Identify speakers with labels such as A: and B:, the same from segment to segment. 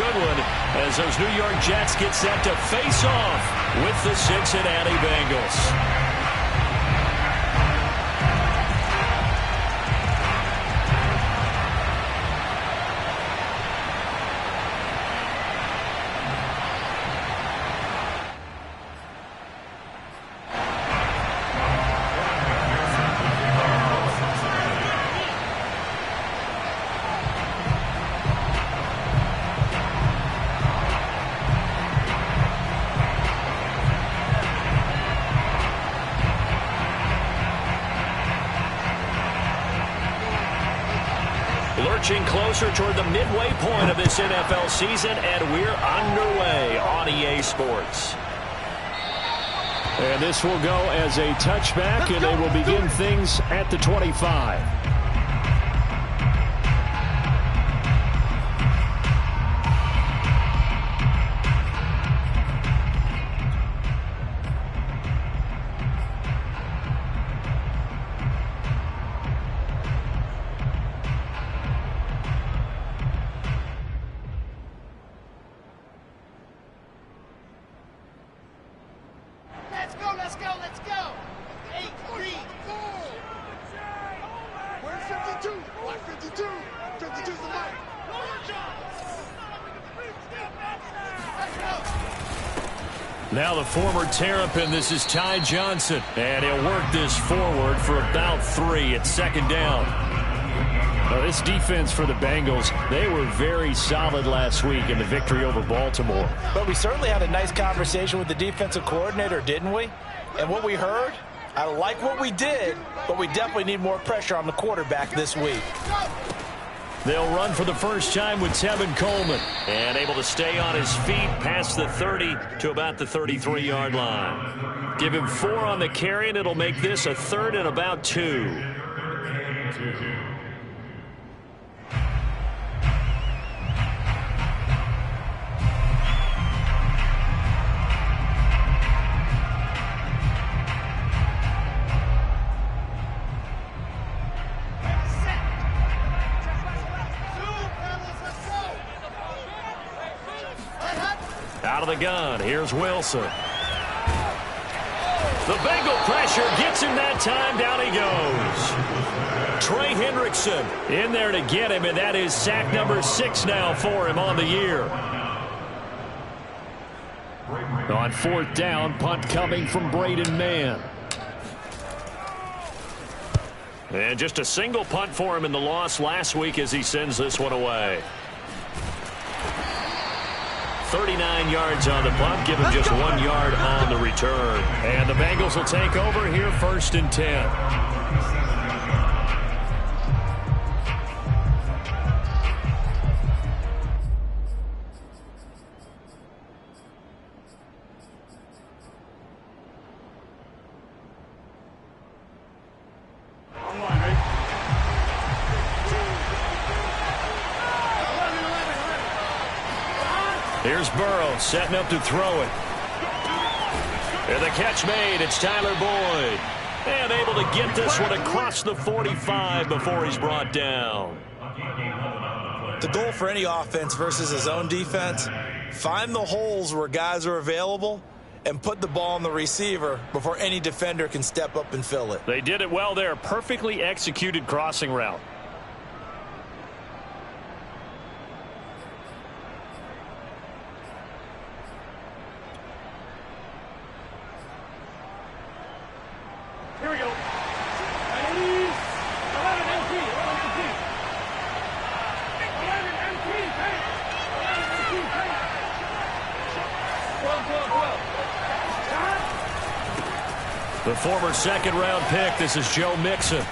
A: good one as those New York Jets get set to face off with the Cincinnati Bengals. Lurching closer toward the midway point of this NFL season, and we're underway on EA Sports.
B: And this will go as a touchback, and they will begin things at the 25.
C: Let's go. 8-3. Where's 52? Why 52? 52's the mic.
A: Now the former Terrapin, this is Ty Johnson. And he'll work this forward for about 3 at second down.
B: Well, this defense for the Bengals, they were very solid last week in the victory over Baltimore.
D: But we certainly had a nice conversation with the defensive coordinator, didn't we? And what we heard, I like what we did, but we definitely need more pressure on the quarterback this week.
A: They'll run for the first time with Tevin Coleman. And able to stay on his feet past the 30 to about the 33-yard line. Give him 4 on the carry, and it'll make this a 3rd and about 2. Out of the gun, here's Wilson. The Bengal pressure gets him that time. Down he goes. Trey Hendrickson in there to get him, and that is sack number 6 now for him on the year.
B: On 4th down, punt coming from Braden Mann.
A: And just a single punt for him in the loss last week as he sends this one away. 39 yards on the punt, give him just 1 yard on the return. And the Bengals will take over here, 1st and 10. Here's Burrow setting up to throw it. And the catch made. It's Tyler Boyd. And able to get this one across the 45 before he's brought down.
D: The goal for any offense versus his own defense, find the holes where guys are available and put the ball on the receiver before any defender can step up and fill it.
A: They did it well there. Perfectly executed crossing route.
C: Here we go.
A: The former second-round pick, this is Joe Mixon.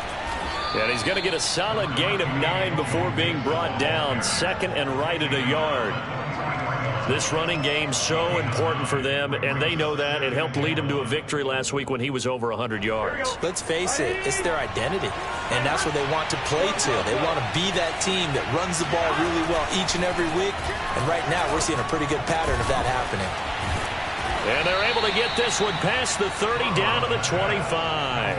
A: And he's going to get a solid gain of 9 before being brought down. 2nd and right at a yard. This running game so important for them, and they know that. It helped lead them to a victory last week when he was over 100 yards.
D: Let's face it, it's their identity, and that's what they want to play to. They want to be that team that runs the ball really well each and every week, and right now we're seeing a pretty good pattern of that happening.
A: And they're able to get this one past the 30 down to the 25.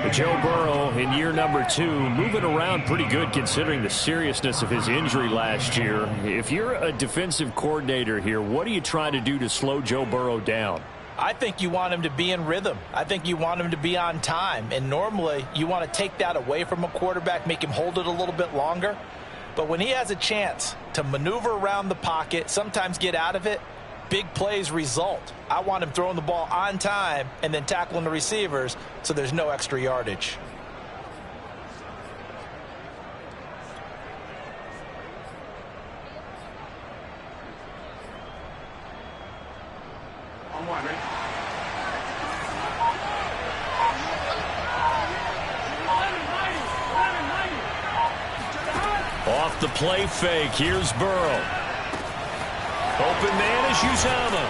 B: Joe Burrow in year number 2, moving around pretty good considering the seriousness of his injury last year. If you're a defensive coordinator here, what do you try to do to slow Joe Burrow down?
D: I think you want him to be in rhythm. I think you want him to be on time. And normally you want to take that away from a quarterback, make him hold it a little bit longer. But when he has a chance to maneuver around the pocket, sometimes get out of it, big plays result. I want him throwing the ball on time and then tackling the receivers so there's no extra yardage.
A: Off the play fake, here's Burrow. Open man is Uzomah.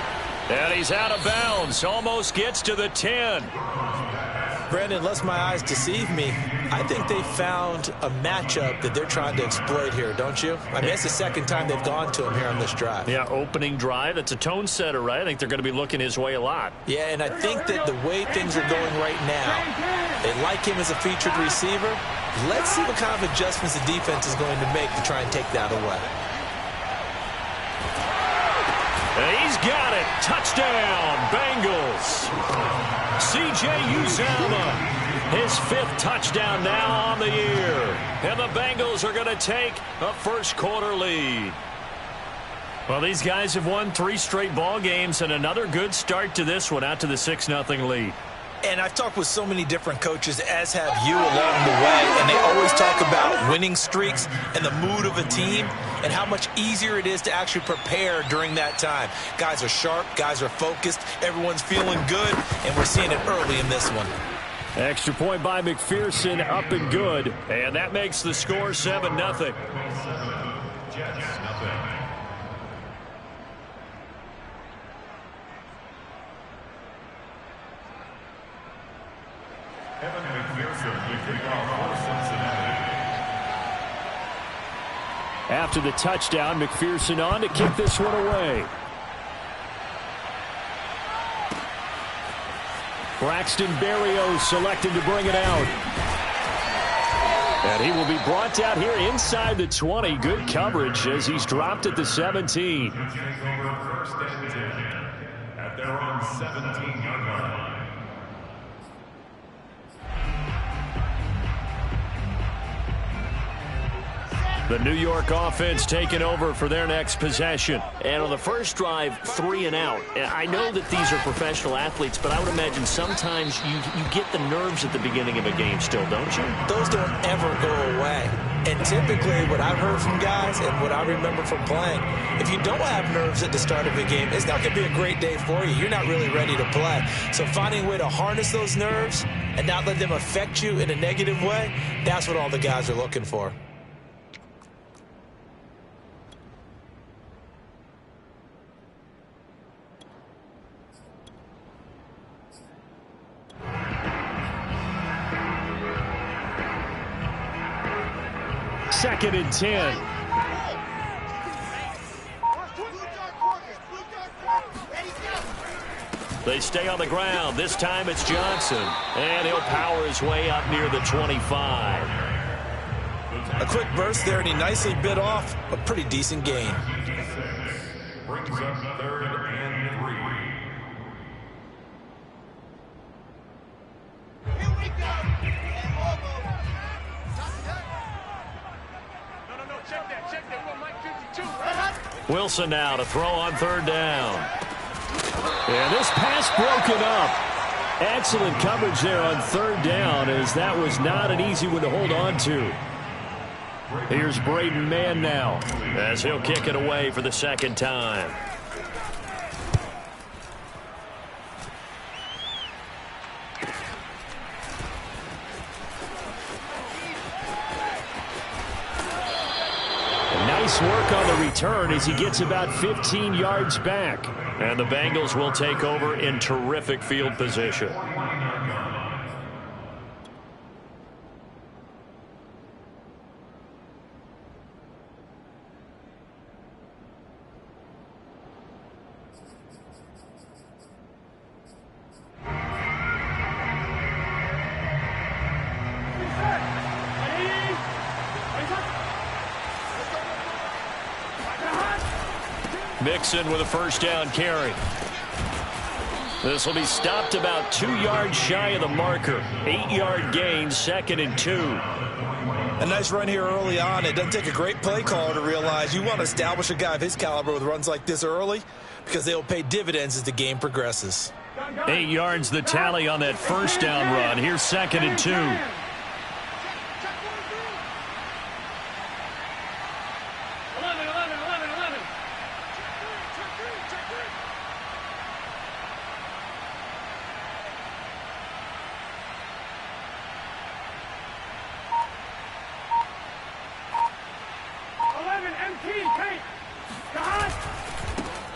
A: And he's out of bounds. Almost gets to the 10.
D: Brandon, unless my eyes deceive me, I think they found a matchup that they're trying to exploit here, don't you? I mean, it's the second time they've gone to him here on this drive.
A: Yeah, opening drive. It's a tone setter, right? I think they're going to be looking his way a lot.
D: Yeah, and I think that the way things are going right now, they like him as a featured receiver. Let's see what kind of adjustments the defense is going to make to try and take that away.
A: And he's got it. Touchdown, Bengals. C.J. Uzomah, his 5th touchdown now on the year. And the Bengals are going to take a first-quarter lead. Well, these guys have won 3 straight ball games and another good start to this one out to the 6-0 lead.
D: And I've talked with so many different coaches, as have you, along the way, and they always talk about winning streaks and the mood of a team and how much easier it is to actually prepare during that time. Guys are sharp, guys are focused, everyone's feeling good, and we're seeing it early in this one.
A: Extra point by McPherson, up and good, and that makes the score 7-0. After the touchdown, McPherson on to kick this one away. Braxton Berrios selected to bring it out. And he will be brought down here inside the 20. Good coverage as he's dropped at the 17.
E: At their own 17-yard line.
A: The New York offense taking over for their next possession.
B: And on the first drive, 3 and out. I know that these are professional athletes, but I would imagine sometimes you get the nerves at the beginning of a game still, don't you?
D: Those don't ever go away. And typically what I've heard from guys and what I remember from playing, if you don't have nerves at the start of a game, it's not going to be a great day for you. You're not really ready to play. So finding a way to harness those nerves and not let them affect you in a negative way, that's what all the guys are looking for.
A: Second and 10. They stay on the ground. This time it's Johnson. And he'll power his way up near the 25.
D: A quick burst there, and he nicely bit off a pretty decent gain.
E: Brings up 3rd and 3.
C: Here we go. Check that. We're Mike 52.
A: Wilson now to throw on 3rd down. And this pass broken up. Excellent coverage there on 3rd down, as that was not an easy one to hold on to. Here's Braden Mann now, as he'll kick it away for the 2nd time. Nice work on the return as he gets about 15 yards back. And the Bengals will take over in terrific field position. Mixon with a first down carry. This will be stopped about 2 yards shy of the marker. 8-yard gain, 2nd and 2.
D: A nice run here early on. It doesn't take a great play caller to realize you want to establish a guy of his caliber with runs like this early because they will pay dividends as the game progresses.
A: 8 yards the tally on that first down run. Here's 2nd and 2.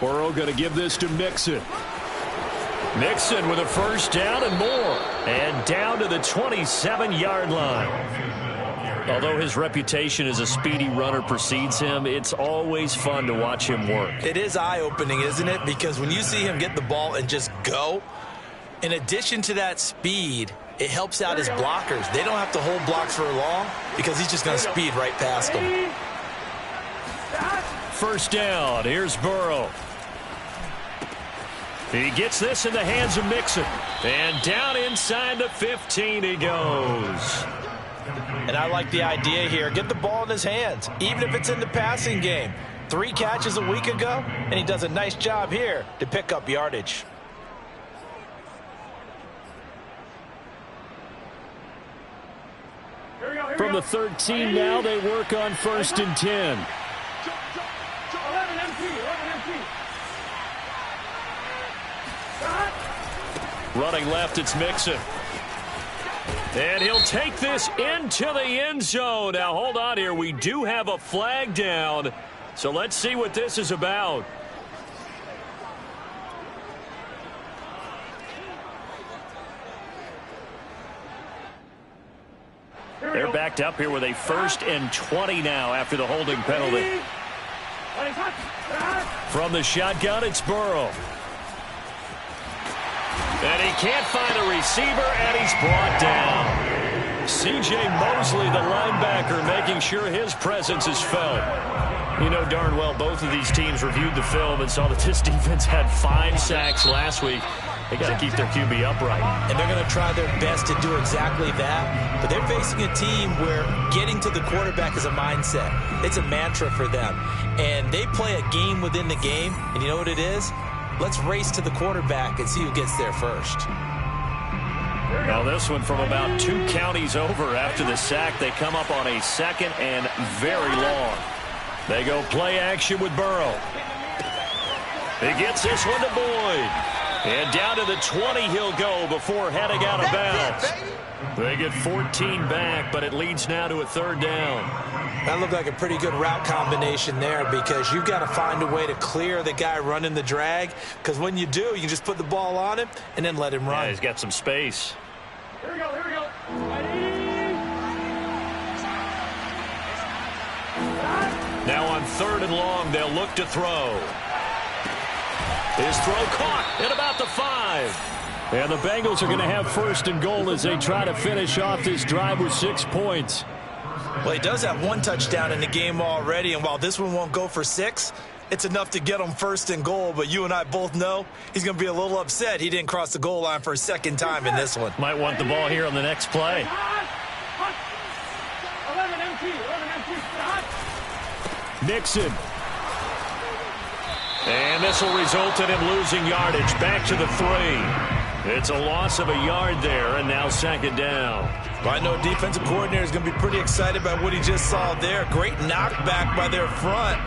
A: Burrow going to give this to Mixon. Mixon with a first down and more. And down to the 27-yard line. Although his reputation as a speedy runner precedes him, it's always fun to watch him work.
D: It is eye-opening, isn't it? Because when you see him get the ball and just go, in addition to that speed, it helps out his blockers. They don't have to hold blocks for long because he's just going to speed right past them.
A: First down. Here's Burrow. He gets this in the hands of Mixon. And down inside the 15 he goes.
D: And I like the idea here. Get the ball in his hands, even if it's in the passing game. 3 catches a week ago, and he does a nice job here to pick up yardage.
A: From the 13 now, they work on 1st and 10. Running left, it's Mixon. And he'll take this into the end zone. Now, hold on here. We do have a flag down. So let's see what this is about. They're backed up here with a 1st and 20 now after the holding penalty. From the shotgun, it's Burrow. And he can't find a receiver, and he's brought down. C.J. Mosley, the linebacker, making sure his presence is felt. You know darn well both of these teams reviewed the film and saw that this defense had 5 sacks last week. They got to keep their QB upright.
D: And they're going to try their best to do exactly that. But they're facing a team where getting to the quarterback is a mindset. It's a mantra for them. And they play a game within the game. And you know what it is? Let's race to the quarterback and see who gets there first.
A: Now this one from about 2 counties over after the sack. They come up on a 2nd and very long. They go play action with Burrow. He gets this one to Boyd. And down to the 20 he'll go before heading out of bounds. They get 14 back, but it leads now to a 3rd down.
D: That looked like a pretty good route combination there because you've got to find a way to clear the guy running the drag. Because when you do, you can just put the ball on him and then let him run.
A: Yeah, he's got some space.
C: Here we go, here we go.
A: Now on 3rd and long, they'll look to throw. His throw caught at about the 5. And the Bengals are going to have 1st and goal as they try to finish off this drive with 6 points.
D: Well, he does have 1 touchdown in the game already, and while this one won't go for 6, it's enough to get him 1st and goal. But you and I both know he's going to be a little upset he didn't cross the goal line for a 2nd time in this one.
A: Might want the ball here on the next play. Mixon. And this will result in him losing yardage back to the 3. It's a loss of a yard there, and now 2nd down.
D: Well, I know defensive coordinator is going to be pretty excited about what he just saw there. Great knockback by their front.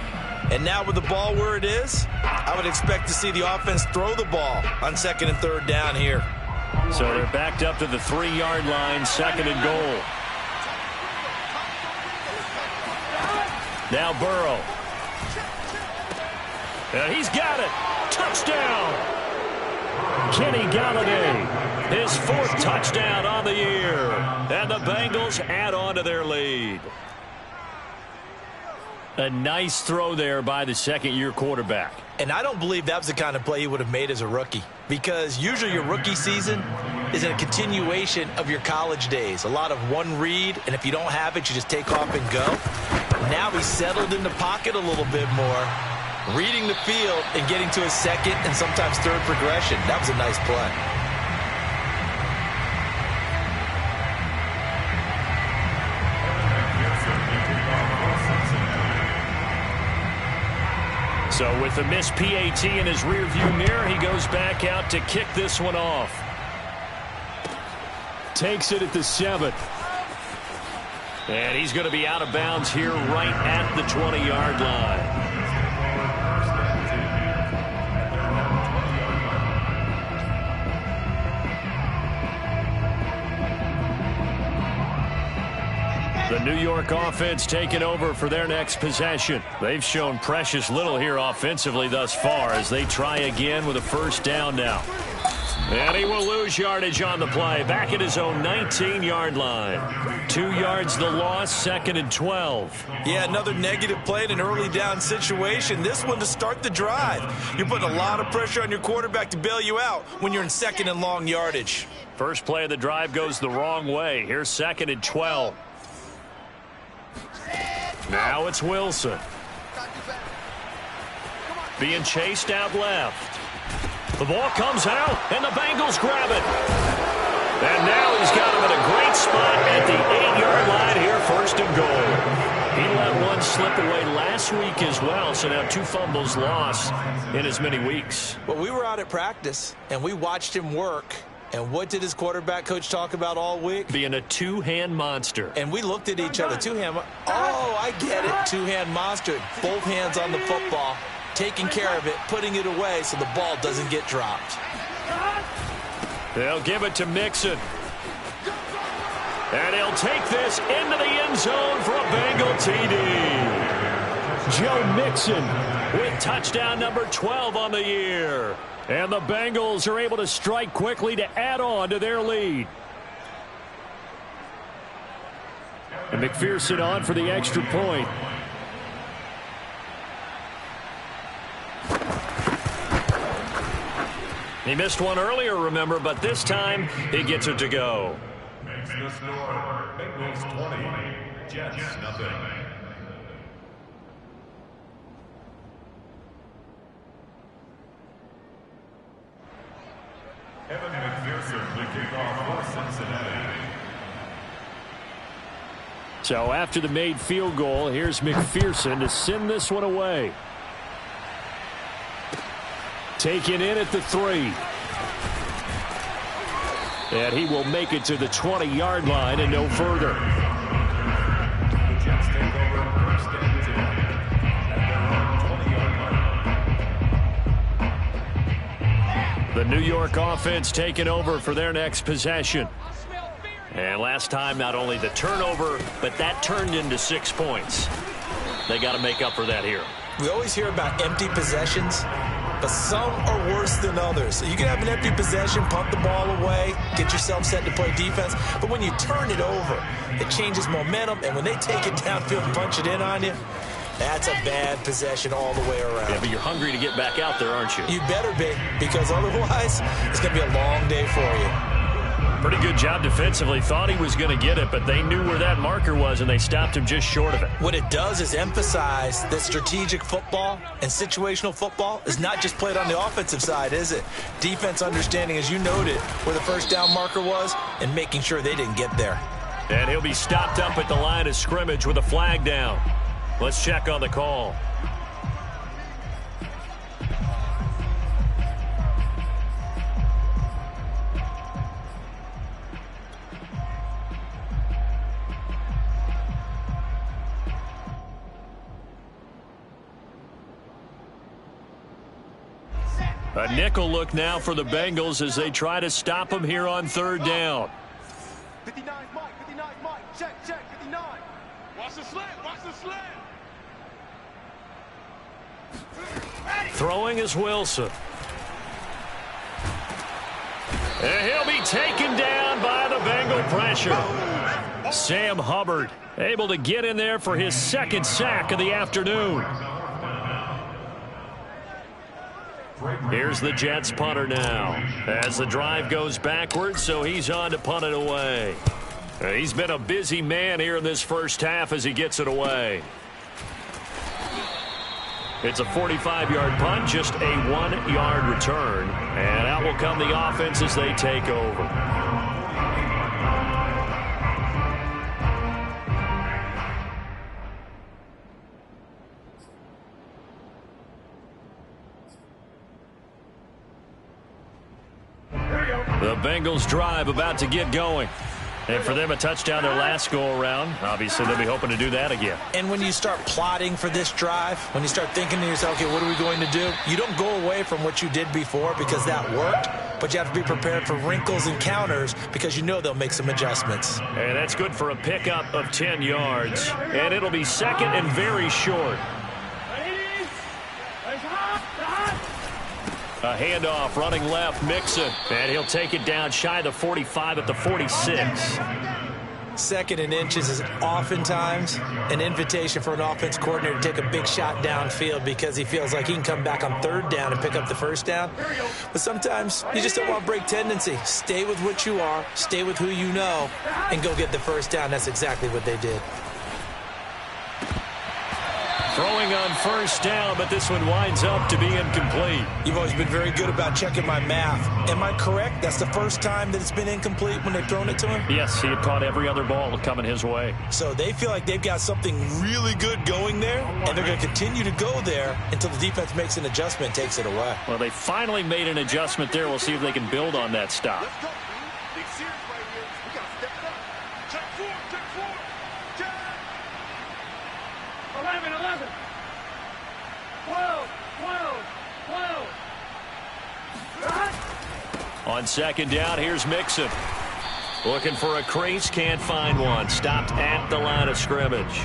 D: And now with the ball where it is, I would expect to see the offense throw the ball on 2nd and 3rd down here.
A: So they're backed up to the 3-yard line, 2nd and goal. Now Burrow. And he's got it. Touchdown. Kenny Galladay, his 4th touchdown on the year. And the Bengals add on to their lead. A nice throw there by the 2nd-year quarterback.
D: And I don't believe that was the kind of play he would have made as a rookie. Because usually your rookie season is a continuation of your college days. A lot of one read, and if you don't have it, you just take off and go. Now he's settled in the pocket a little bit more. reading the field and getting to his second and sometimes third progression. That was a nice play.
B: So with the missed PAT in his rearview mirror, he goes back out to kick this one off. Takes it at the 7. And he's going to be out of bounds here right at the 20-yard line. The New York offense taking over for their next possession. They've shown precious little here offensively thus far as they try again with a first down now. And he will lose yardage on the play, back at his own 19-yard line. 2 yards the loss, 2nd and 12.
D: Yeah, another negative play in an early down situation. This one to start the drive. You're putting a lot of pressure on your quarterback to bail you out when you're in 2nd and long yardage.
B: First play of the drive goes the wrong way. Here's 2nd and 12. Now it's Wilson. Being chased out left. The ball comes out, and the Bengals grab it. And now he's got him in a great spot at the 8-yard line here, 1st and goal. He let one slip away last week as well, so now 2 fumbles lost in as many weeks.
D: Well, we were out at practice, and we watched him work. And what did his quarterback coach talk about all week?
B: Being a two-hand monster.
D: And we looked at each other. Oh, I get it. Two-hand monster. Both hands on the football, taking care of it, putting it away so the ball doesn't get dropped.
B: They'll give it to Mixon. And he'll take this into the end zone for a Bengal TD. Joe Mixon with touchdown number 12 on the year. And the Bengals are able to strike quickly to add on to their lead. And McPherson on for the extra point. He missed one earlier, remember, but this time he gets it to go.
E: Makes the score. Bengals 20, Jets nothing. Evan McPherson will kick off for Cincinnati.
B: So after the made field goal, here's McPherson to send this one away. Taken in at the 3. And he will make it to the 20-yard line and no further.
E: The Jets take over 1st and 10 at their own 20-yard line.
B: The New York offense taking over for their next possession. And last time, not only the turnover, but that turned into 6 points. They got to make up for that here.
D: We always hear about empty possessions, but some are worse than others. You can have an empty possession, punt the ball away, get yourself set to play defense, but when you turn it over, it changes momentum, and when they take it downfield and punch it in on you, that's a bad possession all the way around.
B: Yeah, but you're hungry to get back out there, aren't you?
D: You better be, because otherwise, it's going to be a long day for you.
B: Pretty good job defensively. Thought he was going to get it, but they knew where that marker was, and they stopped him just short of it.
D: What it does is emphasize that strategic football and situational football is not just played on the offensive side, is it? Defense understanding, as you noted, where the first down marker was and making sure they didn't get there.
B: And he'll be stopped up at the line of scrimmage with a flag down. Let's check on the call. A nickel look now for the Bengals as they try to stop him here on 3rd down.
C: 59 Mike, check, 59. Watch the slant, watch the slant.
B: Throwing is Wilson. And he'll be taken down by the Bengal pressure. Sam Hubbard able to get in there for his 2nd sack of the afternoon. Here's the Jets punter now as the drive goes backwards, so he's on to punt it away. He's been a busy man here in this first half as he gets it away.
A: It's a 45-yard punt, just a 1-yard return. And out will come the offense as they take over. The Bengals drive about to get going. And for them, a touchdown their last go-around. Obviously, they'll be hoping to do that again.
D: And when you start plotting for this drive, when you start thinking to yourself, okay, what are we going to do? You don't go away from what you did before because that worked, but you have to be prepared for wrinkles and counters because you know they'll make some adjustments.
A: And that's good for a pickup of 10 yards. And it'll be second and very short. A handoff, running left, Mixon. And he'll take it down shy of the 45 at the 46.
D: Second and inches is oftentimes an invitation for an offense coordinator to take a big shot downfield because he feels like he can come back on third down and pick up the first down. But sometimes you just don't want break tendency. Stay with what you are, stay with who you know, and go get the first down. That's exactly what they did.
A: Throwing on first down, but this one winds up to be incomplete.
D: You've always been very good about checking my math. Am I correct? That's the first time that it's been incomplete when they've thrown it to him?
A: Yes, he had caught every other ball coming his way.
D: So they feel like they've got something really good going there, and they're going to continue to go there until the defense makes an adjustment and takes it away.
A: Well, they finally made an adjustment there. We'll see if they can build on that stop.
C: Let's go. Big series right here. We got to step it up. Check forward, check forward. Check. 11. 12.
A: On second down, here's Mixon. Looking for a crease, can't find one. Stopped at the line of scrimmage.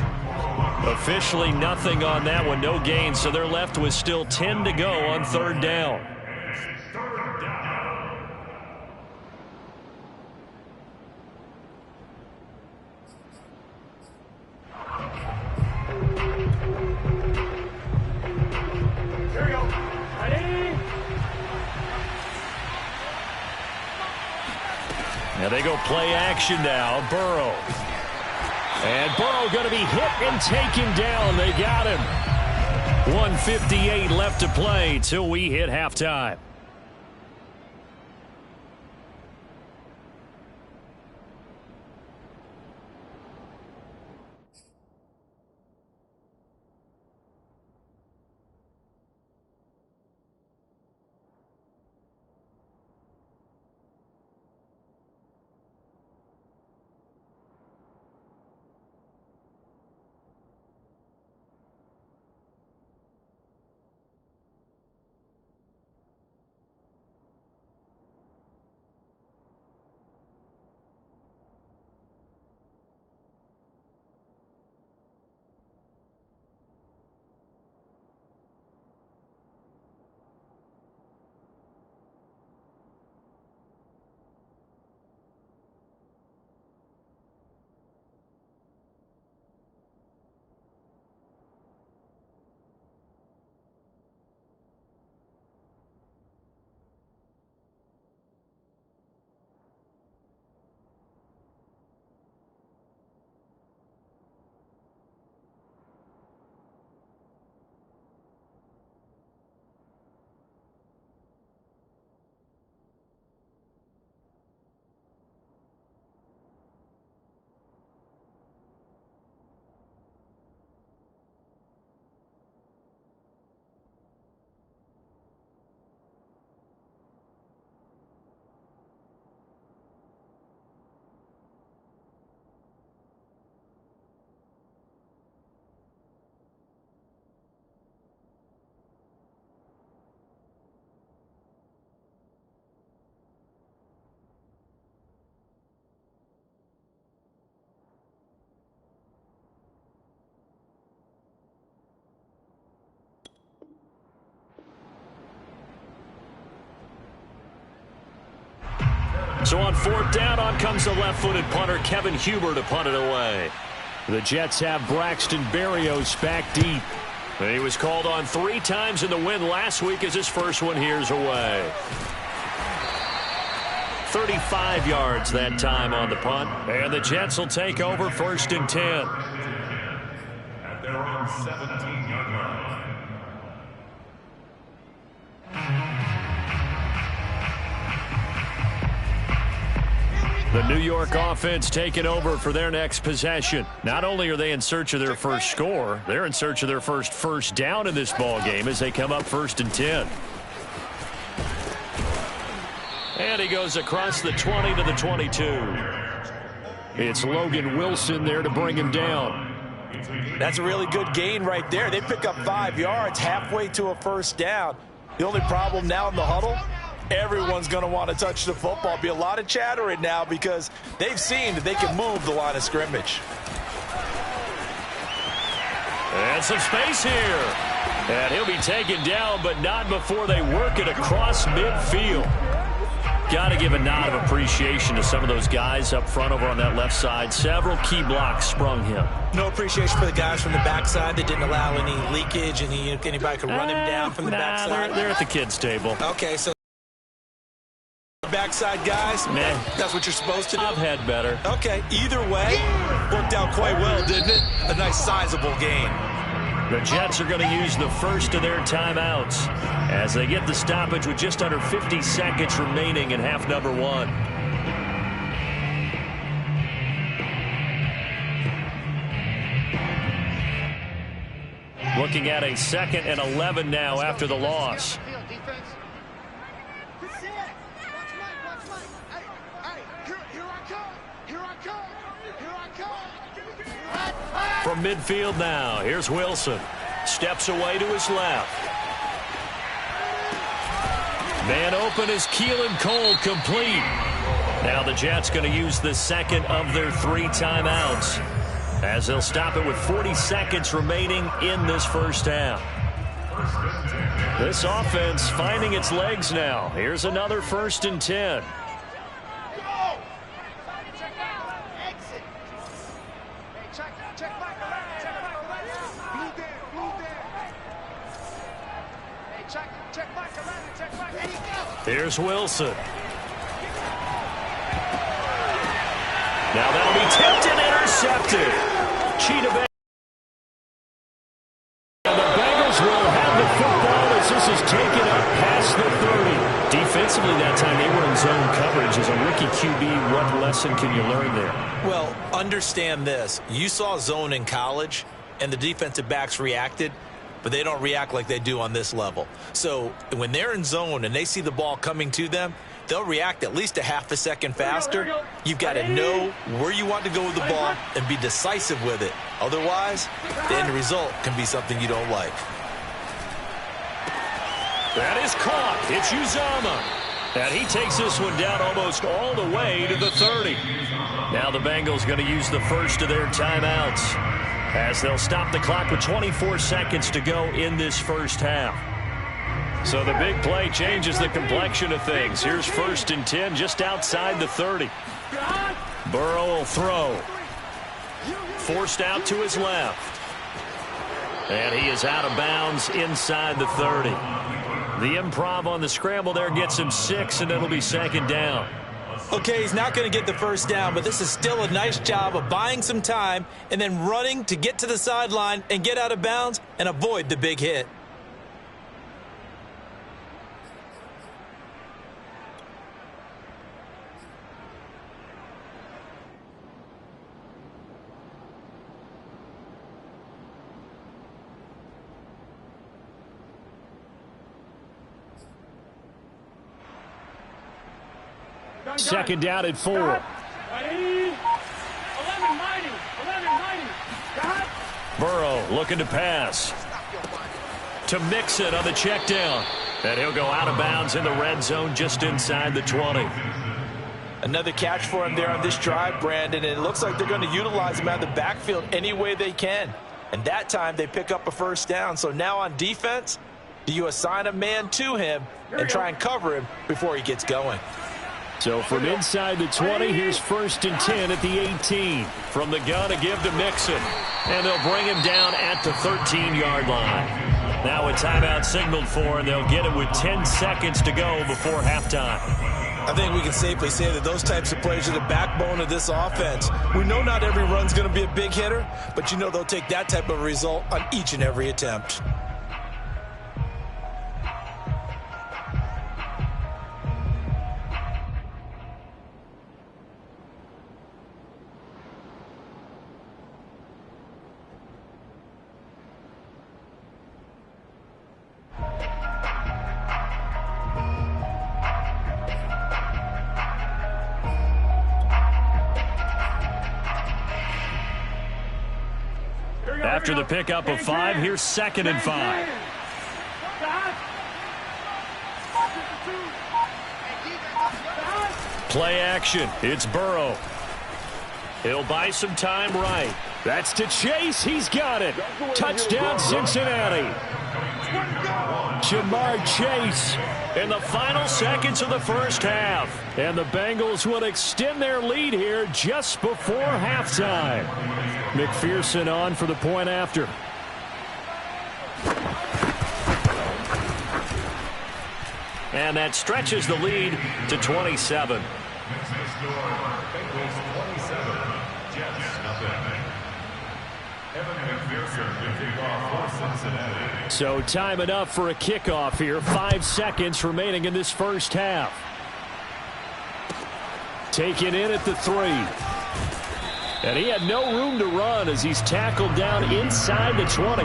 A: Officially nothing on that one, no gain, so they're left with still 10 to go on third down. Now they go play action now. Burrow. And Burrow going to be hit and taken down. They got him. 1:58 left to play till we hit halftime. So on fourth down, on comes the left-footed punter, Kevin Huber, to punt it away. The Jets have Braxton Berrios back deep. He was called on 3 times in the win last week as his first one here's away. 35 yards that time on the punt. And the Jets will take over 1st and 10.
E: At their own 17-yard line.
B: The New York offense taking over for their next possession. Not only are they in search of their first score, they're in search of their first down in this ball game as they come up 1st and 10. And he goes across the 20 to the 22. It's Logan Wilson there to bring him down.
D: That's a really good gain right there. They pick up 5 yards halfway to a first down. The only problem now in the huddle, everyone's going to want to touch the football. Be a lot of chattering now because they've seen that they can move the line of scrimmage.
B: And some space here. And he'll be taken down, but not before they work it across midfield. Got to give a nod of appreciation to some of those guys up front over on that left side. Several key blocks sprung him.
D: No appreciation for the guys from the backside that didn't allow any leakage and anybody could run him down from the backside.
B: They're at the kids' table.
D: Okay, so backside guys, that's what you're supposed to do?
B: I've had better.
D: Okay, either way, worked out quite well, didn't it? A nice sizable gain.
B: The Jets are going to use the first of their timeouts as they get the stoppage with just under 50 seconds remaining in half number 1. Looking at a 2nd and 11 now after the loss. From midfield now, here's Wilson. Steps away to his left. Man open is Keelan Cole, complete. Now the Jets going to use the 2nd of their 3 timeouts as they'll stop it with 40 seconds remaining in this first half. This offense finding its legs now. Here's another 1st and 10. Here's Wilson. Now that'll be tipped and intercepted. Cheetah. And the Bengals will have the football as this is taken up past the 30. Defensively that time they were in zone coverage. As a rookie QB, what lesson can you learn there?
D: Well, understand this. You saw zone in college, and the defensive backs reacted, but they don't react like they do on this level. So when they're in zone and they see the ball coming to them, they'll react at least a half a second faster. You've got to know where you want to go with the ball and be decisive with it. Otherwise, the end result can be something you don't like.
B: That is caught. It's Uzama. And he takes this one down almost all the way to the 30. Now the Bengals going to use the first of their timeouts as they'll stop the clock with 24 seconds to go in this first half. So the big play changes the complexion of things. Here's 1st and 10 just outside the 30. Burrow will throw. Forced out to his left. And he is out of bounds inside the 30. The improv on the scramble there gets him 6, and it'll be 2nd down.
D: Okay, he's not going to get the first down, but this is still a nice job of buying some time and then running to get to the sideline and get out of bounds and avoid the big hit.
B: Second down at 4.
C: 11-90.
B: Burrow looking to pass. To Mixon on the check down. And he'll go out of bounds in the red zone just inside the 20.
D: Another catch for him there on this drive, Brandon, and it looks like they're going to utilize him out of the backfield any way they can. And that time they pick up a first down. So now on defense, do you assign a man to him and try and cover him before he gets going?
B: So from inside the 20, here's 1st and 10 at the 18. From the gun, a give to Mixon. And they'll bring him down at the 13-yard line. Now a timeout signaled for, and they'll get it with 10 seconds to go before halftime.
D: I think we can safely say that those types of plays are the backbone of this offense. We know not every run's going to be a big hitter, but you know they'll take that type of result on each and every attempt.
B: After the pickup of 5, here's 2nd and 5. Play action. It's Burrow. He'll buy some time right. That's to Chase. He's got it. Touchdown, Cincinnati. Jamar Chase in the final seconds of the first half. And the Bengals will extend their lead here just before halftime. McPherson on for the point after. And that stretches the lead to 27. So time enough for a kickoff here. 5 seconds remaining in this first half. Taken in at the 3. And he had no room to run as he's tackled down inside the 20.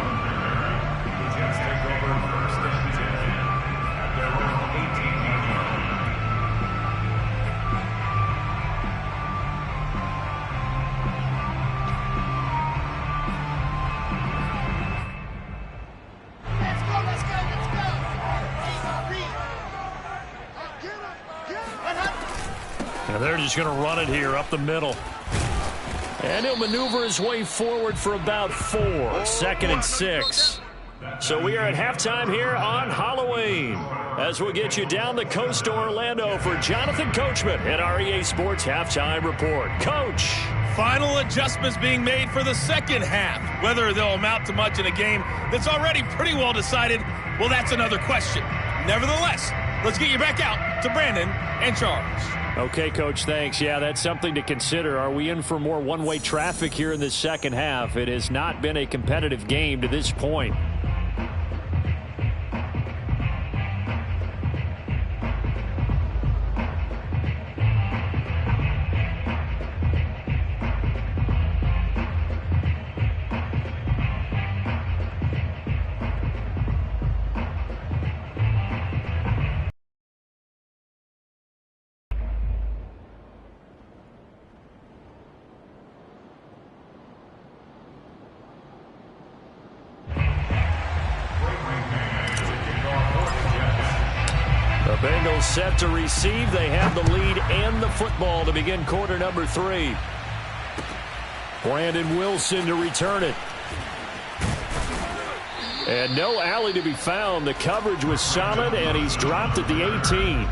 B: And they're just going to run it here up the middle. And he'll maneuver his way forward for about 4. 2nd and 6. So we are at halftime here on Halloween as we'll get you down the coast to Orlando for Jonathan Coachman at our EA Sports Halftime Report. Coach.
F: Final adjustments being made for the second half. Whether they'll amount to much in a game that's already pretty well decided, well, that's another question. Nevertheless, let's get you back out to Brandon and Charles.
B: Okay, Coach, thanks. Yeah, that's something to consider. Are we in for more one-way traffic here in this second half? It has not been a competitive game to this point. Bengals set to receive. They have the lead and the football to begin quarter number 3. Brandon Wilson to return it. And no alley to be found. The coverage was solid, and he's dropped at the 18.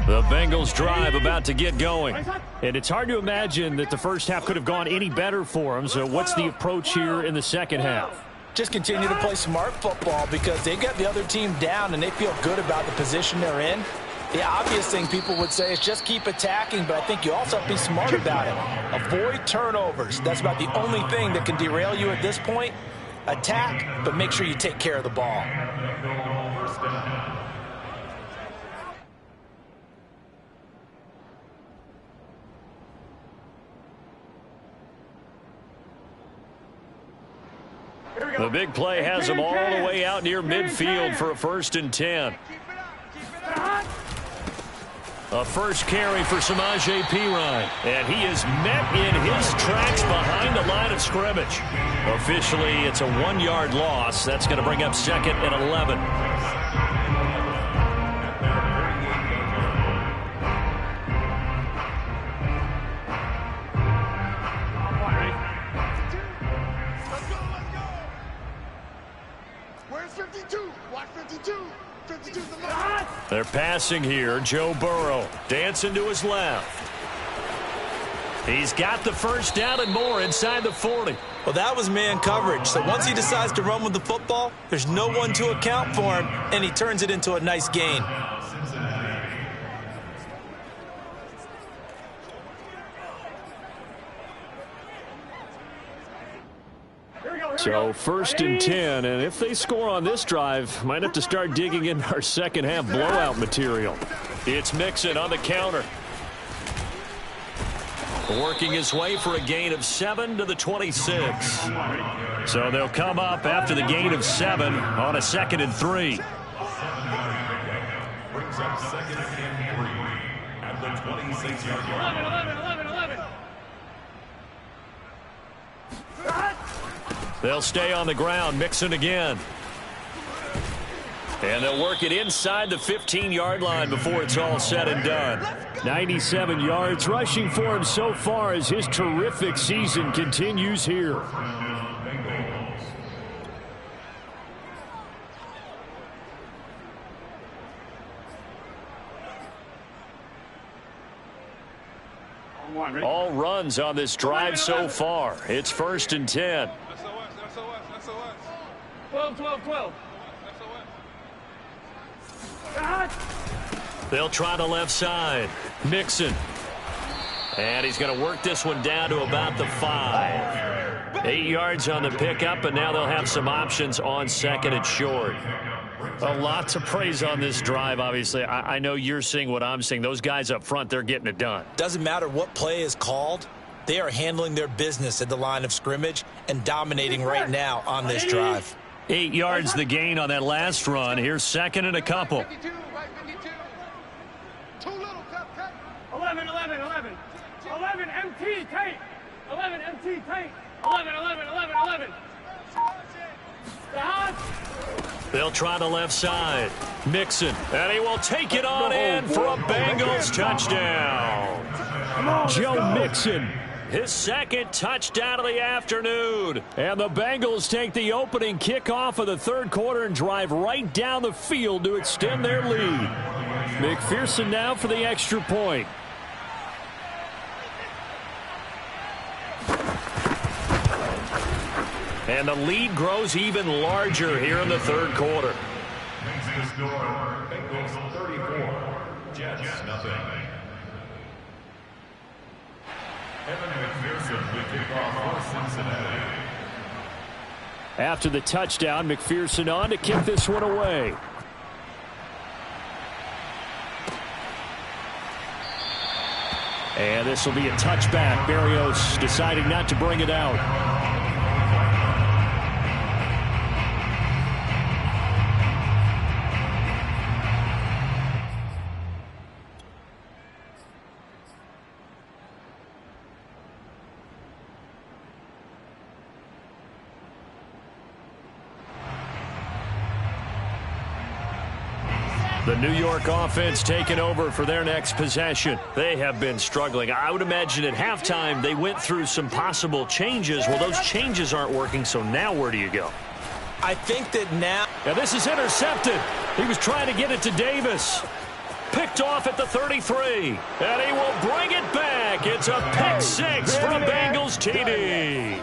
B: The Bengals drive about to get going. And it's hard to imagine that the first half could have gone any better for them. So what's the approach here in the second half?
D: Just continue to play smart football because they got the other team down and they feel good about the position they're in. The obvious thing people would say is just keep attacking, but I think you also have to be smart about it. Avoid turnovers. That's about the only thing that can derail you at this point. Attack, but make sure you take care of the ball.
B: The big play has them all the way out near midfield for a 1st and 10. A first carry for Samaje Perine. And he is met in his tracks behind the line of scrimmage. Officially, it's a 1-yard loss. That's going to bring up 2nd and 11. They're passing here. Joe Burrow dancing to his left. He's got the first down and more inside the 40.
D: Well, that was man coverage. So once he decides to run with the football, there's no one to account for him, and he turns it into a nice gain.
B: So 1st and 10, and if they score on this drive, might have to start digging in our second half blowout material. It's Mixon on the counter.
A: Working his way for a gain of 7 to the 26. So they'll come up after the gain of 7 on a 2nd and 3.
E: Brings up 2nd and 3 at the 26-yard line.
C: 11.
A: They'll stay on the ground, Mixon again. And they'll work it inside the 15-yard line before it's all said and done.
B: 97 yards rushing for him so far as his terrific season continues here.
A: All runs on this drive so far. It's 1st and 10.
C: SOS. 12.
A: They'll try the left side. Mixon. And he's going to work this one down to about the 5. 8 yards on the pickup, and now they'll have some options on 2nd and short. A lot to praise on this drive, obviously. I know you're seeing what I'm seeing. Those guys up front, they're getting it done.
D: Doesn't matter what play is called. They are handling their business at the line of scrimmage and dominating right now on this drive.
A: 8 yards the gain on that last run. Here's 2nd and a couple.
C: 52, right 52. Too little, cut. 11. 11, MT, tank. 11, MT, tank. 11.
A: They'll try the left side. Mixon. And he will take it on in for a Bengals touchdown.
B: Joe Mixon.
A: His 2nd touchdown of the afternoon.
B: And the Bengals take the opening kickoff of the 3rd quarter and drive right down the field to extend their lead. McPherson now for the extra point.
A: And the lead grows even larger here in the 3rd quarter.
E: Makes the score. Bengals 34. Jets nothing. Evan McPherson will kick off for Cincinnati.
B: After the touchdown, McPherson on to kick this one away. And this will be a touchback. Berrios deciding not to bring it out.
A: The New York offense taking over for their next possession. They have been struggling. I would imagine at halftime they went through some possible changes. Well, those changes aren't working, so now where do you go?
D: I think that now...
A: And this is intercepted. He was trying to get it to Davis. Picked off at the 33. And he will bring it back. It's a pick 6 from Bengals TD.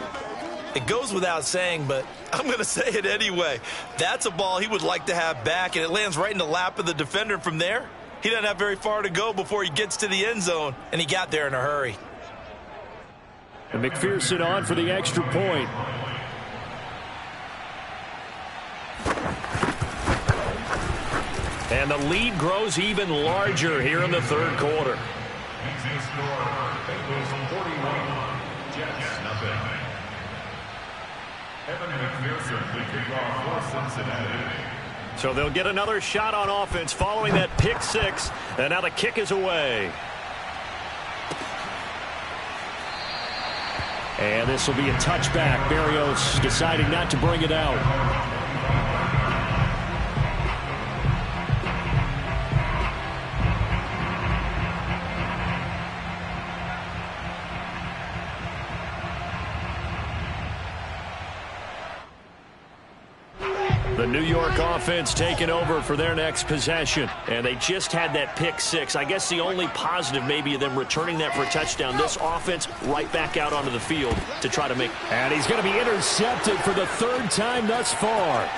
D: It goes without saying, but I'm going to say it anyway. That's a ball he would like to have back, and it lands right in the lap of the defender. From there, he doesn't have very far to go before he gets to the end zone, and he got there in a hurry.
B: And McPherson on for the extra point.
A: And the lead grows even larger here in the 3rd quarter.
E: Makes the score. Bengals 41. Jets nothing. Evan McPherson will kick off for Cincinnati.
A: So they'll get another shot on offense following that pick 6. And now the kick is away.
B: And this will be a touchback. Berrios deciding not to bring it out.
A: The New York offense taking over for their next possession. And they just had that pick 6. I guess the only positive maybe of them returning that for a touchdown. This offense right back out onto the field to try to make.
B: And he's going to be intercepted for the 3rd time thus far.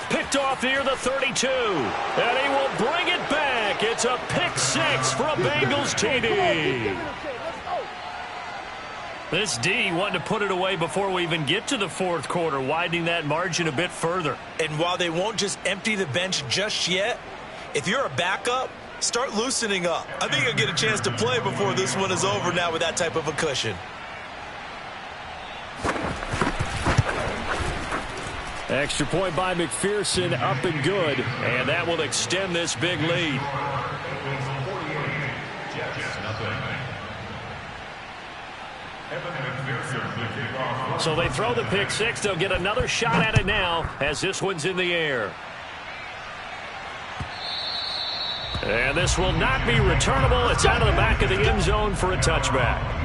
A: Picked off near the 32. And he will bring it back. It's a pick 6 for a Bengals TD. This D wanting to put it away before we even get to the 4th quarter, widening that margin a bit further.
D: And while they won't just empty the bench just yet, if you're a backup, Start loosening up. I think he'll get a chance to play before this one is over now with that type of a cushion.
A: Extra point by McPherson, up and good. And that will extend this big lead. So they throw the pick six. They'll get another shot at it now as this one's in the air. And this will not be returnable. It's out of the back of the end zone for a touchback.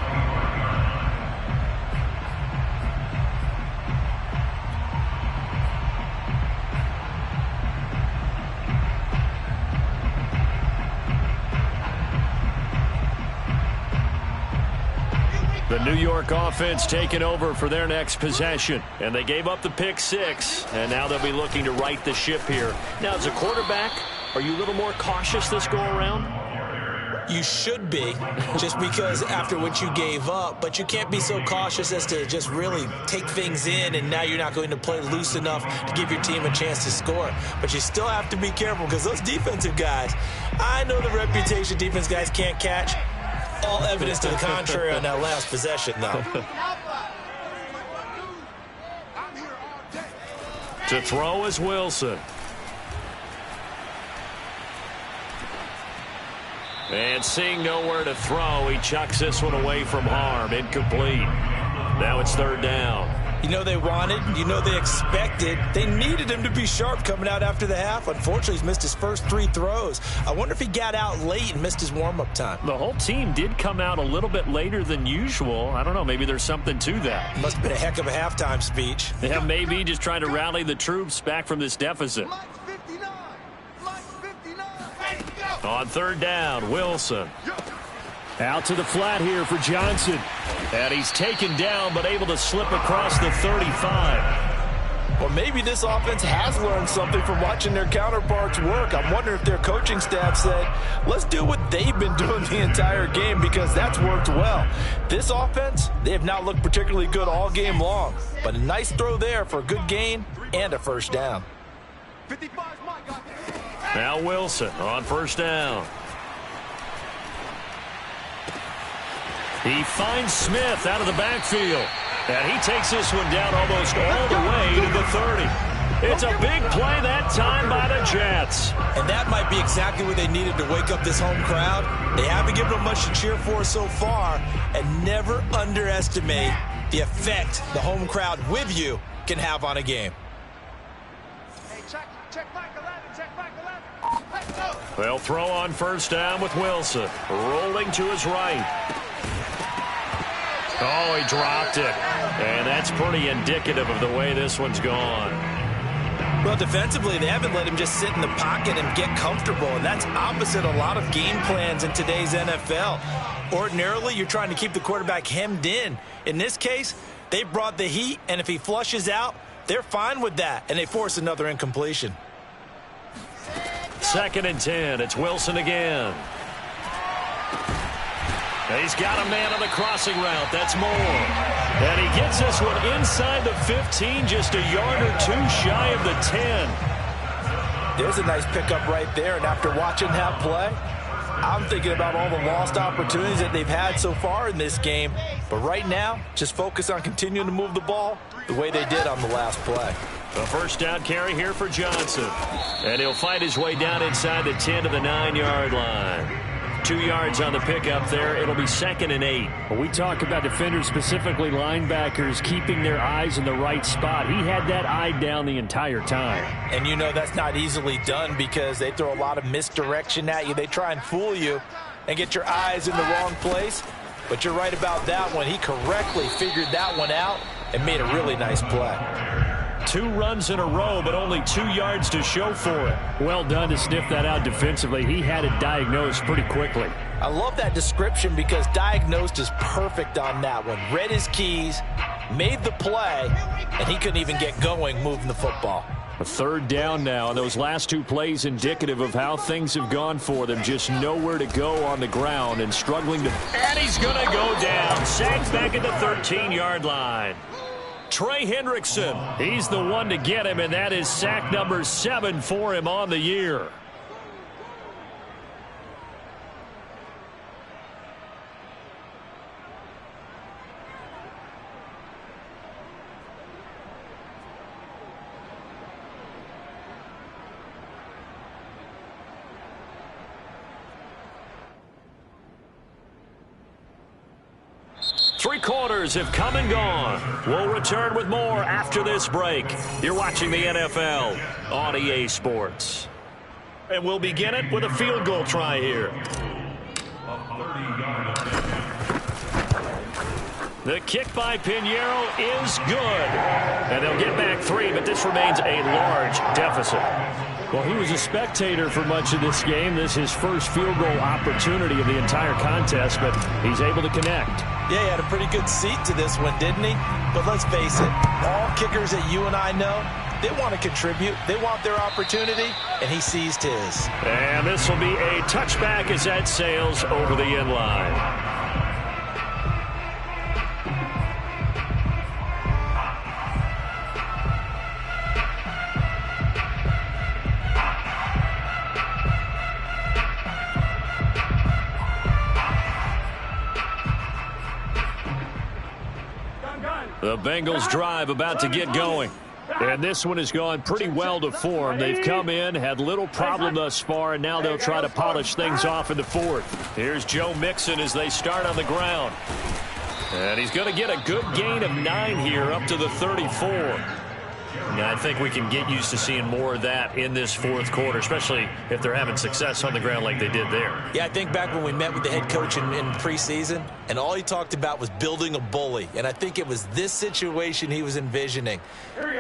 A: The New York offense taking over for their next possession. And they gave up the pick six, and now they'll be looking to right the ship here. Now, as a quarterback, are you a little more cautious this go-around?
D: You should be, just because after what you gave up, but you can't be so cautious as to just really take things in, and now you're not going to play loose enough to give your team a chance to score. But you still have to be careful because those defensive guys, I know the reputation defense guys can't catch. All evidence to the contrary on that last possession, though.
A: To throw is Wilson. And seeing nowhere to throw, he chucks this one away from harm. Incomplete. Now it's third down.
D: You know they wanted, you know they expected. They needed him to be sharp coming out after the half. Unfortunately, he's missed his first 3 throws. I wonder if he got out late and missed his warm-up time.
A: The whole team did come out a little bit later than usual. I don't know, maybe there's something to that.
D: Must have been a heck of a halftime speech.
A: Yeah, maybe just trying to rally the troops back from this deficit. On third down, Wilson. Out to the flat here for Johnson. And he's taken down, but able to slip across the 35.
D: Well, maybe this offense has learned something from watching their counterparts work. I'm wondering if their coaching staff said, let's do what they've been doing the entire game, because that's worked well. This offense, they have not looked particularly good all game long. But a nice throw there for a good gain and a first down.
A: Now Wilson on first down. He finds Smith out of the backfield. And he takes this one down almost all the way to the 30. It's a big play that time by the Jets.
D: And that might be exactly what they needed to wake up this home crowd. They haven't given them much to cheer for so far. And never underestimate the effect the home crowd with you can have on a game.
A: They'll throw on first down with Wilson. Rolling to his right. Oh, he dropped it. And that's pretty indicative of the way this one's gone.
D: Well, defensively, they haven't let him just sit in the pocket and get comfortable, and that's opposite a lot of game plans in today's NFL. Ordinarily, you're trying to keep the quarterback hemmed in. In this case, they brought the heat, and if he flushes out, they're fine with that, and they force another incompletion.
A: 2nd and 10. It's Wilson again. He's got a man on the crossing route. That's Moore. And he gets this one inside the 15, just a yard or two shy of the 10.
D: There's a nice pickup right there, and after watching that play, I'm thinking about all the lost opportunities that they've had so far in this game. But right now, just focus on continuing to move the ball the way they did on the last play.
A: A first down carry here for Johnson. And he'll fight his way down inside the 10 to the 9-yard line. 2 yards on the pickup there. It'll be 2nd and 8.
B: Well, we talk about defenders, specifically linebackers, keeping their eyes in the right spot. He had that eye down the entire time.
D: And you know that's not easily done because they throw a lot of misdirection at you. They try and fool you and get your eyes in the wrong place. But you're right about that one. He correctly figured that one out and made a really nice play.
A: 2 runs in a row, but only 2 yards to show for it.
B: Well done to sniff that out defensively. He had it diagnosed pretty quickly.
D: I love that description because diagnosed is perfect on that one. Read his keys, made the play, and he couldn't even get going moving the football.
A: A 3rd down now, and those last 2 plays indicative of how things have gone for them. Just nowhere to go on the ground and struggling to... And he's going to go down. Sacked back at the 13-yard line. Trey Hendrickson, he's the one to get him, and that is sack number 7 for him on the year. Three quarters have come and gone. We'll return with more after this break. You're watching the NFL on EA Sports. And we'll begin it with a field goal try here. The kick by Pinheiro is good. And they'll get back 3, but this remains a large deficit.
B: Well, he was a spectator for much of this game. This is his first field goal opportunity of the entire contest, but he's able to connect.
D: Yeah, he had a pretty good seat to this one, didn't he? But let's face it, all kickers that you and I know, they want to contribute. They want their opportunity, and he seized his.
A: And this will be a touchback as that sails over the end line. The Bengals drive about to get going. And this one has gone pretty well to form. They've come in, had little problem thus far, and now they'll try to polish things off in the fourth. Here's Joe Mixon as they start on the ground. And he's going to get a good gain of 9 here up to the 34. Now, I think we can get used to seeing more of that in this fourth quarter, especially if they're having success on the ground like they did there.
D: Yeah, I think back when we met with the head coach in preseason, and all he talked about was building a bully. And I think it was this situation he was envisioning.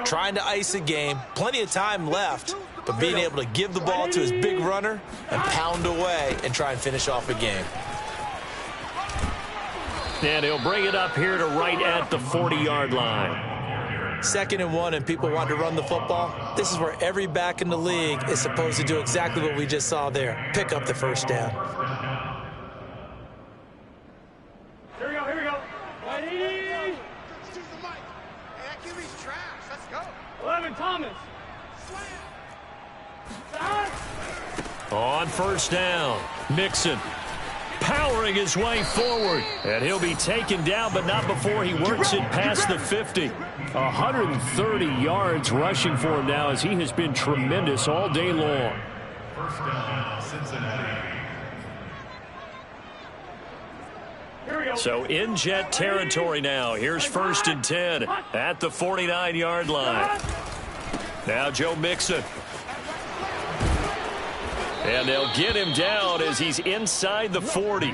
D: Trying to ice a game, plenty of time left, but being able to give the ball to his big runner and pound away and try and finish off a game.
A: And he'll bring it up here to right at the 40-yard line.
D: 2nd and 1, and people want to run the football. This is where every back in the league is supposed to do exactly what we just saw there. Pick up the first down.
C: Here we go. Ready? Choose the mic. Hey, that QB's trash. Let's go. 11, Thomas.
A: On first down, Mixon powering his way forward. And he'll be taken down, but not before he works it past the 50.
B: 130 yards rushing for him now as he has been tremendous all day long.
E: First down, Cincinnati.
A: So in jet territory now. Here's 1st and 10 at the 49-yard line. Now Joe Mixon. And they'll get him down as he's inside the 40.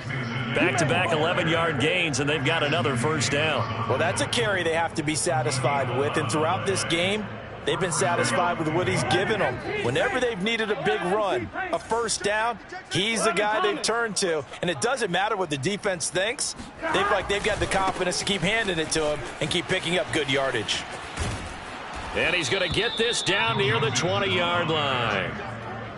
A: Back-to-back 11-yard gains, and they've got another first down.
D: Well, that's a carry they have to be satisfied with. And throughout this game, they've been satisfied with what he's given them. Whenever they've needed a big run, a first down, he's the guy they've turned to. And it doesn't matter what the defense thinks. They've got the confidence to keep handing it to him and keep picking up good yardage.
A: And he's going to get this down near the 20-yard line.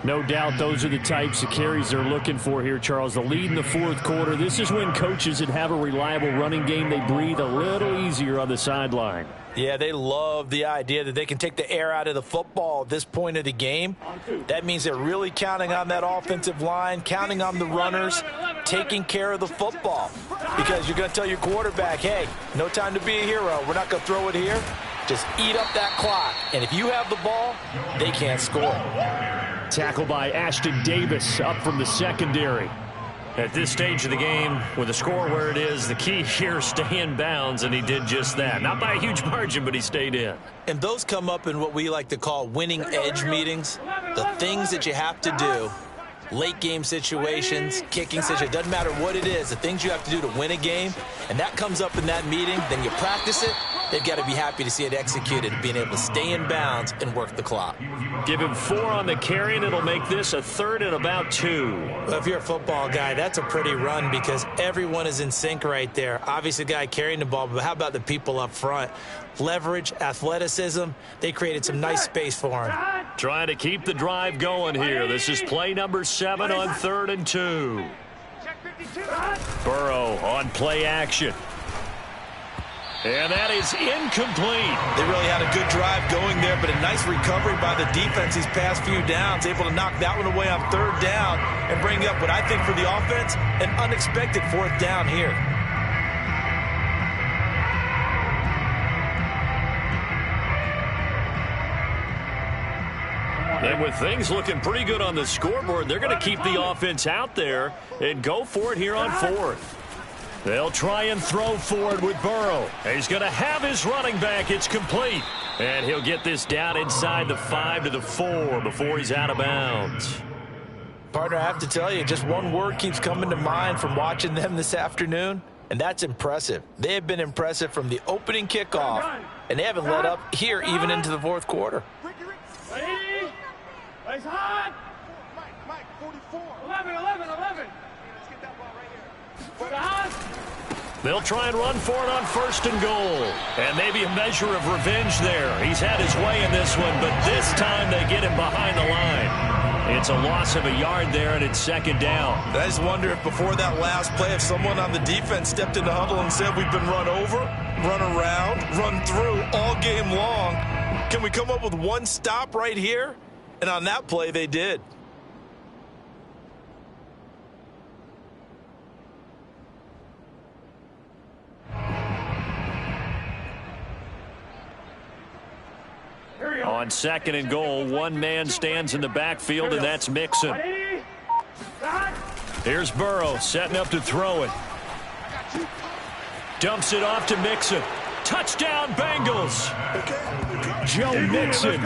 B: No doubt those are the types of carries they're looking for here, Charles. The lead in the fourth quarter. This is when coaches that have a reliable running game, they breathe a little easier on the sideline.
D: Yeah, they love the idea that they can take the air out of the football at this point of the game. That means they're really counting on that offensive line, counting on the runners, taking care of the football. Because you're going to tell your quarterback, hey, no time to be a hero. We're not going to throw it here. Just eat up that clock. And if you have the ball, they can't score.
B: Tackle by Ashton Davis up from the secondary.
A: At this stage of the game, with the score where it is, the key here, stay in bounds, and he did just that. Not by a huge margin, but he stayed in.
D: And those come up in what we like to call winning edge meetings. The things that you have to do, late game situations, kicking situations, doesn't matter what it is, the things you have to do to win a game, and that comes up in that meeting, then you practice it. They've got to be happy to see it executed, being able to stay in bounds and work the clock.
A: Give him 4 on the carry, and it'll make this a 3rd and about 2.
D: Well, if you're a football guy, that's a pretty run because everyone is in sync right there. Obviously, the guy carrying the ball, but how about the people up front? Leverage, athleticism, they created some nice space for him.
A: Trying to keep the drive going here. This is play number 7 on 3rd and 2. Burrow on play action. And that is incomplete.
D: They really had a good drive going there, but a nice recovery by the defense these past few downs, able to knock that one away on 3rd down and bring up what I think for the offense, an unexpected 4th down here.
A: And with things looking pretty good on the scoreboard, they're going to keep the offense out there and go for it here on 4th. They'll try and throw forward with Burrow. He's going to have his running back. It's complete. And he'll get this down inside the 5 to the 4 before he's out of bounds.
D: Partner, I have to tell you, just one word keeps coming to mind from watching them this afternoon, and that's impressive. They have been impressive from the opening kickoff, and they haven't let up here even into the fourth quarter.
C: Ready? Place hot. Mike, 44. 11. Let's get that ball right here. For the hot.
A: They'll try and run for it on 1st and goal. And maybe a measure of revenge there. He's had his way in this one, but this time they get him behind the line. It's a loss of a yard there, and it's 2nd down.
D: I just wonder if before that last play, if someone on the defense stepped in the huddle and said, we've been run over, run around, run through all game long. Can we come up with one stop right here? And on that play, they did.
A: On 2nd and goal, one man stands in the backfield, and that's Mixon. Here's Burrow setting up to throw it. Dumps it off to Mixon. Touchdown, Bengals. Joe Mixon,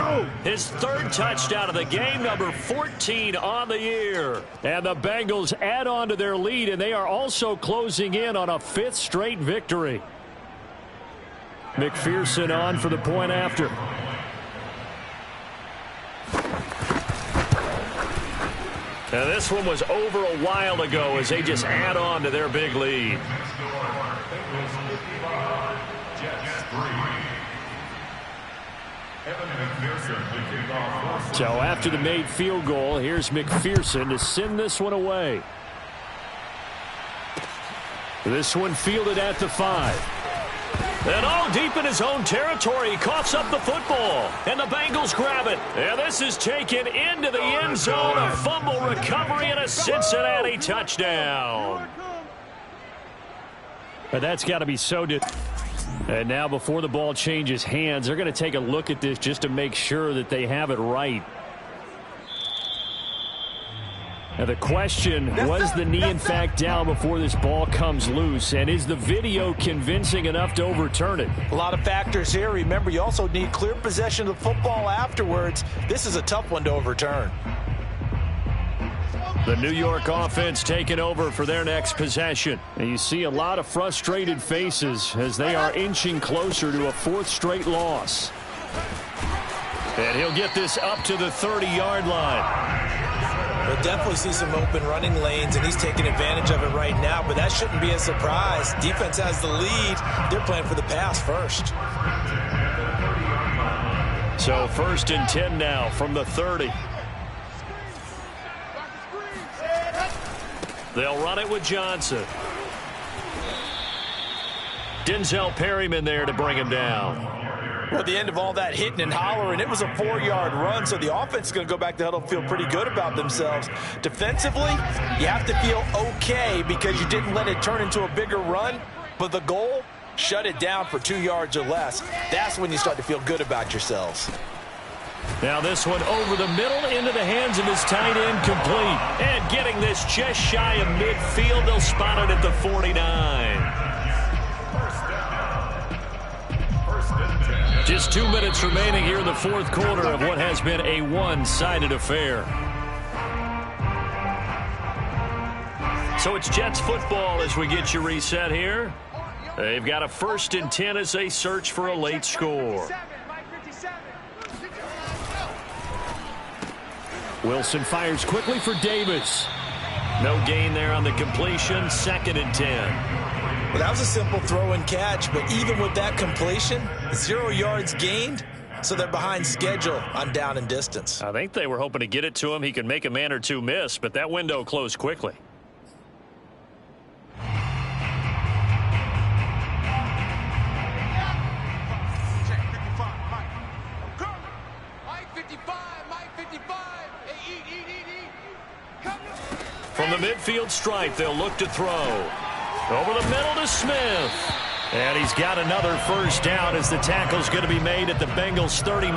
A: his 3rd touchdown of the game, number 14 on the year. And the Bengals add on to their lead, and they are also closing in on a 5th straight victory. McPherson on for the point after. Now this one was over a while ago as they just add on to their big lead. So after the made field goal, here's McPherson to send this one away. This one fielded at the 5. And all deep in his own territory, he coughs up the football. And the Bengals grab it. And this is taken into the end zone. A fumble recovery and a Cincinnati touchdown. But that's got to be so... And now before the ball changes hands, they're going to take a look at this just to make sure that they have it right. Now the question, was the knee in fact down before this ball comes loose? And is the video convincing enough to overturn it?
D: A lot of factors here. Remember, you also need clear possession of the football afterwards. This is a tough one to overturn.
A: The New York offense taking over for their next possession. And you see a lot of frustrated faces as they are inching closer to a 4th straight loss. And he'll get this up to the 30-yard line.
D: We'll definitely see some open running lanes, and he's taking advantage of it right now, but that shouldn't be a surprise. Defense has the lead. They're playing for the pass first.
A: So 1st and 10 now from the 30. They'll run it with Johnson. Denzel Perryman there to bring him down.
D: Well, at the end of all that hitting and hollering, it was a 4-yard run, so the offense is going to go back to huddle and feel pretty good about themselves. Defensively, you have to feel okay because you didn't let it turn into a bigger run, but the goal, shut it down for 2 yards or less. That's when you start to feel good about yourselves.
A: Now this one over the middle into the hands of his tight end, complete. And getting this just shy of midfield, they'll spot it at the 49. Just 2 minutes remaining here in the 4th quarter of what has been a one-sided affair. So it's Jets football as we get you reset here. They've got a 1st and 10 as they search for a late score. Wilson fires quickly for Davis. No gain there on the completion. 2nd and 10.
D: Well, that was a simple throw and catch, but even with that completion, 0 yards gained, so they're behind schedule on down and distance.
A: I think they were hoping to get it to him. He could make a man or two miss, but that window closed quickly. From the midfield stripe, they'll look to throw. Over the middle to Smith. And he's got another 1st down as the tackle's going to be made at the Bengals 39.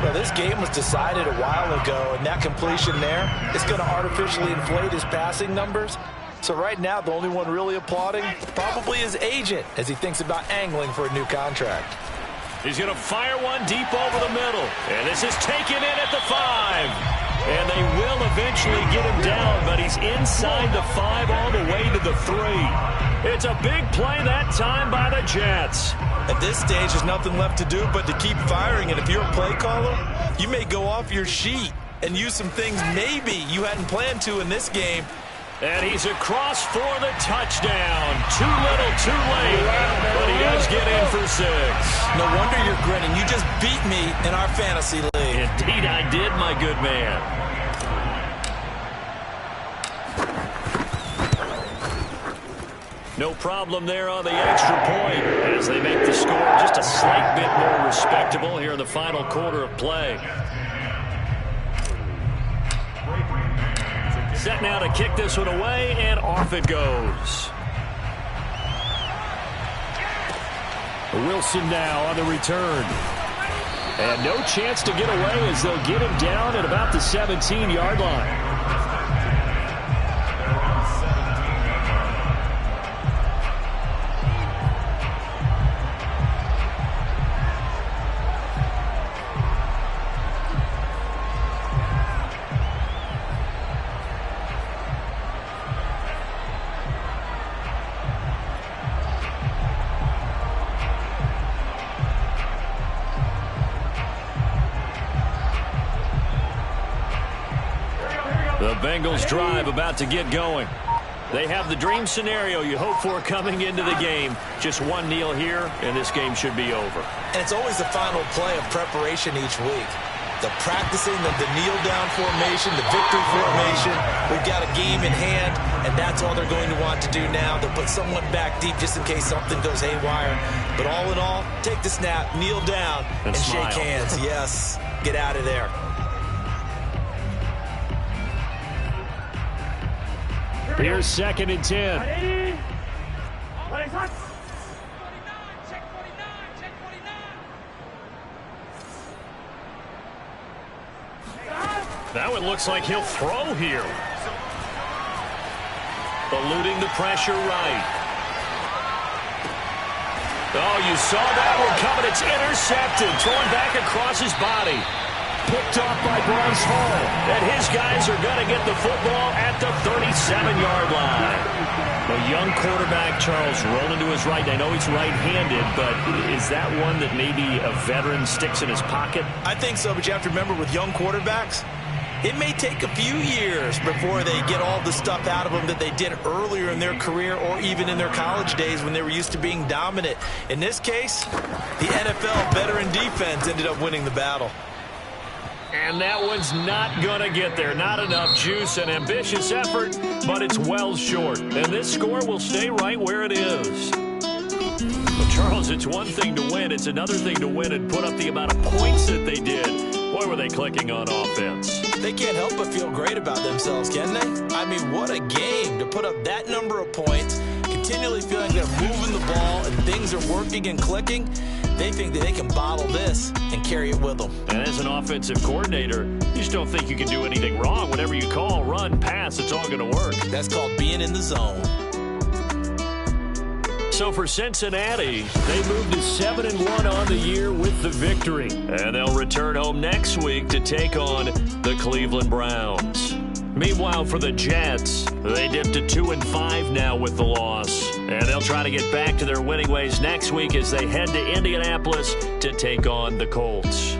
D: Well, this game was decided a while ago, and that completion there is going to artificially inflate his passing numbers. So right now, the only one really applauding probably his agent as he thinks about angling for a new contract.
A: He's going to fire one deep over the middle. And this is taken in at the 5. And they will eventually get him down, but he's inside the 5 all the way to the 3. It's a big play that time by the Jets.
D: At this stage, there's nothing left to do but to keep firing. And if you're a play caller, you may go off your sheet and use some things maybe you hadn't planned to in this game.
A: And he's across for the touchdown. Too little, too late. But he does get in for 6.
D: No wonder you're grinning. You just beat me in our fantasy league.
A: Indeed I did, my good man. No problem there on the extra point as they make the score just a slight bit more respectable here in the final quarter of play. Set now to kick this one away, and off it goes. Wilson now on the return. And no chance to get away as they'll get him down at about the 17-yard line. The Bengals drive about to get going. They have the dream scenario you hope for coming into the game. Just one kneel here, and this game should be over.
D: And it's always the final play of preparation each week. The practicing, the kneel-down formation, the victory formation. We've got a game in hand, and that's all they're going to want to do now. They'll put someone back deep just in case something goes haywire. But all in all, take the snap, kneel down, and shake hands. Yes, get out of there.
A: Here's 2nd and 10. That one looks like he'll throw here. Eluding the pressure right. Oh, you saw that one coming. It's intercepted. Thrown back across his body. Picked off by Bryce Hall. And his guys are going to get the football at the 37-yard line. A young quarterback, Charles, rolling to his right. I know he's right-handed, but is that one that maybe a veteran sticks in his pocket?
D: I think so, but you have to remember with young quarterbacks, it may take a few years before they get all the stuff out of them that they did earlier in their career or even in their college days when they were used to being dominant. In this case, the NFL veteran defense ended up winning the battle.
A: And that one's not going to get there. Not enough juice. An ambitious effort, but it's well short. And this score will stay right where it is. Well, Charles, it's one thing to win. It's another thing to win and put up the amount of points that they did. Boy, were they clicking on offense.
D: They can't help but feel great about themselves, can they? I mean, what a game to put up that number of points, continually feeling they're moving the ball and things are working and clicking. They think that they can bottle this and carry it with them.
A: And as an offensive coordinator, you just don't think you can do anything wrong. Whatever you call, run, pass, it's all going to work.
D: That's called being in the zone.
A: So for Cincinnati, they moved to 7-1 on the year with the victory. And they'll return home next week to take on the Cleveland Browns. Meanwhile, for the Jets, they dipped to 2-5 now with the loss. And they'll try to get back to their winning ways next week as they head to Indianapolis to take on the Colts.